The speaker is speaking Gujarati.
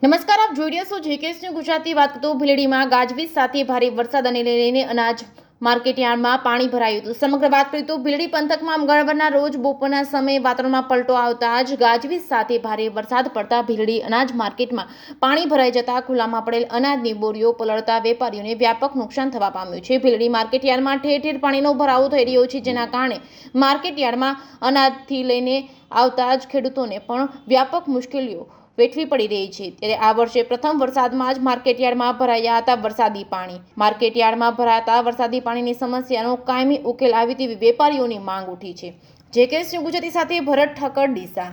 નમસ્કાર, આપ જોઈ રહ્યા છો જેકેએસ ન્યૂઝ ગુજરાતી. વાત કરતો ભીલડીમાં ગાજવીજ સાથે ભારે વરસાદ અને લઈને અનાજ માર્કેટયાર્ડમાં પાણી ભરાયું હતું. સમગ્ર વાત કરીએ તો ભીલડી પંથકમાં મંગળવારના રોજ બપોરના સમયે વાતાવરણમાં પલટો આવતા જ ગાજવીજ સાથે ભારે વરસાદ પડતા ભીલડી અનાજ માર્કેટમાં પાણી ભરાઈ જતા ખુલ્લામાં પડેલ અનાજની બોરીઓ પલળતા વેપારીઓને વ્યાપક નુકસાન થવા પામ્યું છે. ભીલડી માર્કેટયાર્ડમાં ઠેર ઠેર પાણીનો ભરાવો થઈ રહ્યો છે, જેના કારણે માર્કેટયાર્ડમાં અનાજથી લઈને આવતા જ ખેડૂતોને પણ વ્યાપક મુશ્કેલીઓ વેઠવી પડી રહી છે. ત્યારે આ વર્ષે પ્રથમ વરસાદમાં જ માર્કેટયાર્ડમાં ભરાયા હતા વરસાદી પાણી. માર્કેટયાર્ડમાં ભરાતા વરસાદી પાણીની સમસ્યાનો કાયમી ઉકેલ આવે તેવી વેપારીઓની માંગ ઉઠી છે. જેકેએસ ન્યૂઝ ગુજરાતી સાથે ભરત ઠક્કર, ડીસા.